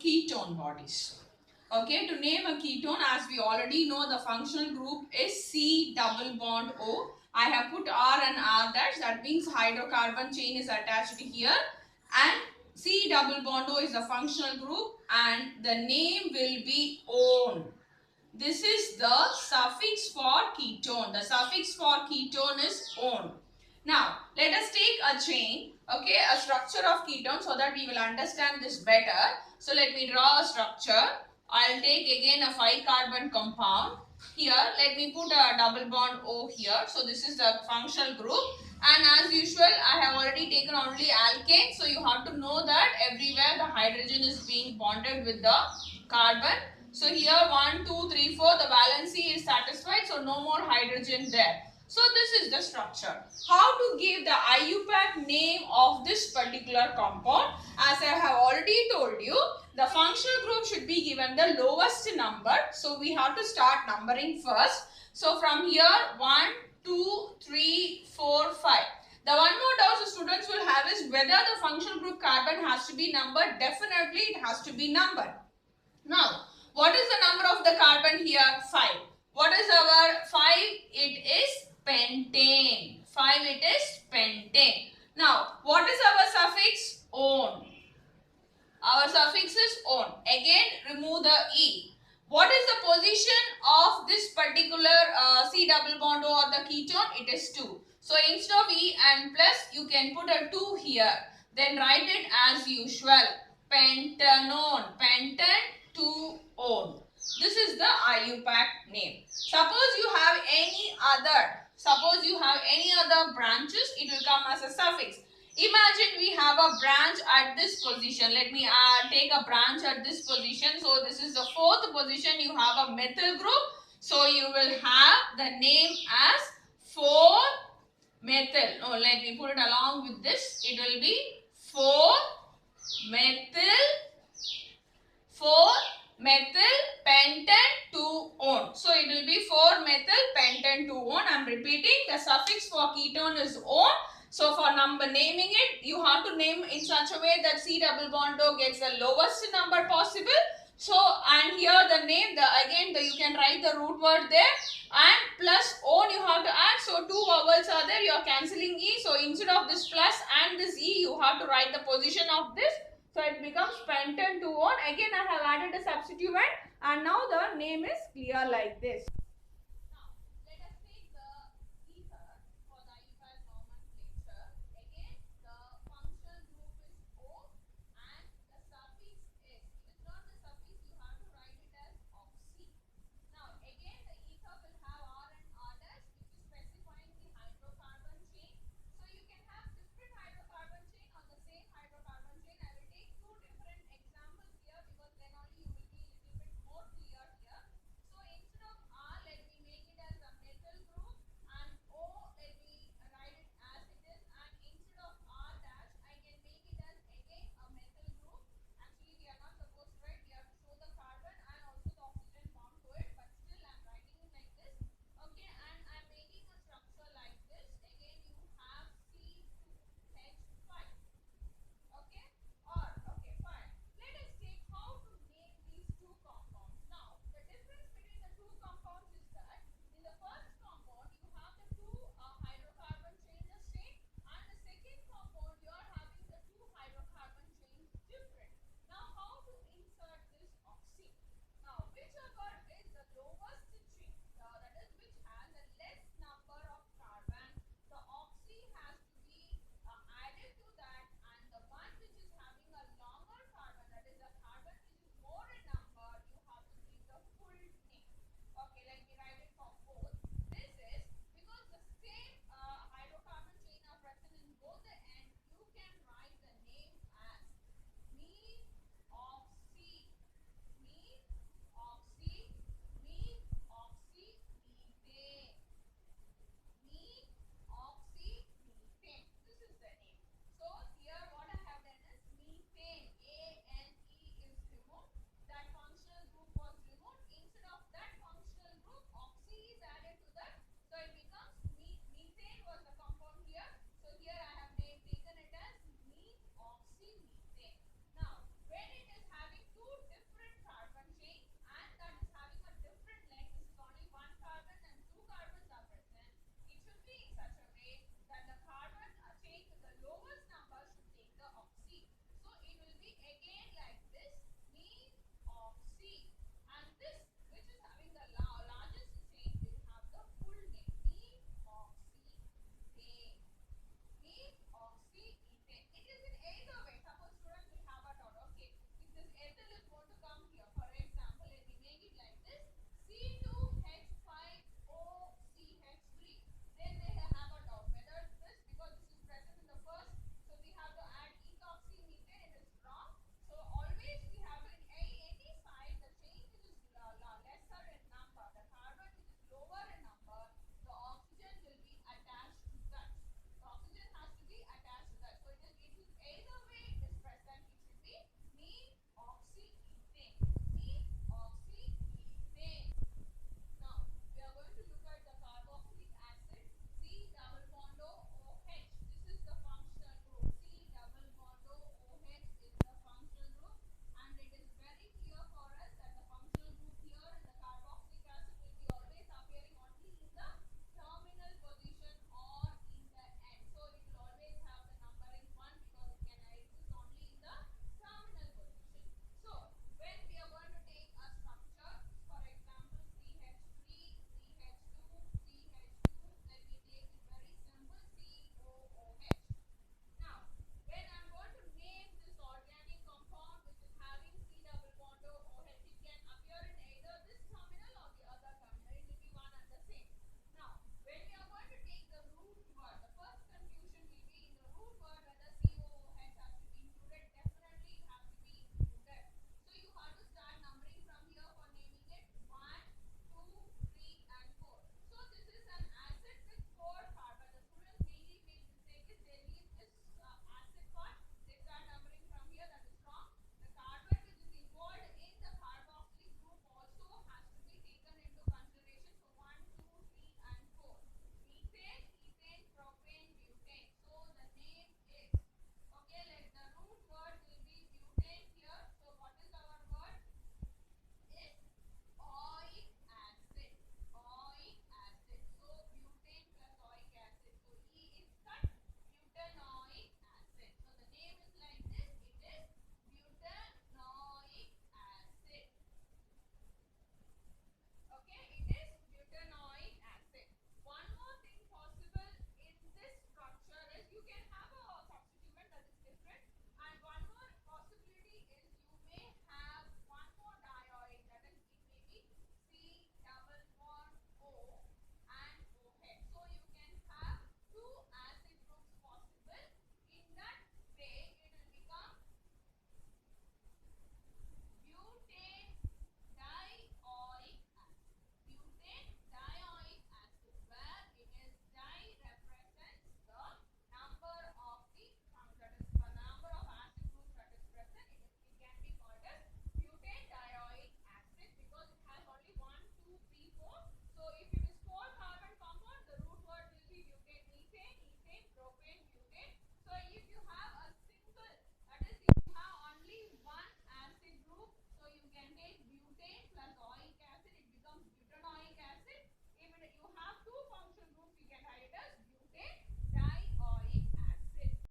ketone bodies. Okay, to name a ketone, as we already know, the functional group is C double bond O. I have put R and R dash, that means hydrocarbon chain is attached here, and C double bond O is the functional group and the name will be one. This is the suffix for ketone. The suffix for ketone is one. Now, let us take a chain, okay, a structure of ketone so that we will understand this better. So, let me draw a structure. I'll take again a 5 carbon compound. Here, let me put a double bond O here. So, this is the functional group. And as usual, I have already taken only alkane. So, you have to know that everywhere the hydrogen is being bonded with the carbon. So, here 1, 2, 3, 4, the valency is satisfied. So, no more hydrogen there. So, this is the structure. How to give the IUPAC name of this particular compound? As I have already told you, the functional group should be given the lowest number. So, we have to start numbering first. So, from here 1, 2, 3, 4, 5. The one more doubt the students will have is whether the functional group carbon has to be numbered. Definitely it has to be numbered. Now, what is the number of the carbon here? 5. What is our 5? It is pentane. 5 it is pentane. Now, what is our suffix? On. Our suffix is on. Again, remove the E. What is the position of this particular C double bond O or the ketone? It is 2. So, instead of E and plus, you can put a 2 here. Then write it as usual. Pentanone. Pentan 2-on. This is the IUPAC name. Suppose you have any other branches, it will come as a suffix. Imagine we have a branch at this position. Let me take a branch at this position. So, this is the 4th position. You have a methyl group. So, you will have the name as 4-methyl. No, let me put it along with this. It will be 4-methyl pentan 2-on. So, it will be 4-methyl pentan 2-on. I am repeating, the suffix for ketone is on. So, for naming it, you have to name in such a way that C double bond O gets the lowest number possible. So, and here the name, you can write the root word there, and plus on you have to add. So, 2 vowels are there, you are cancelling E. So, instead of this plus and this E, you have to write the position of this. So, it becomes pentan 2-on. Again, I have added a substituent, and now the name is clear like this.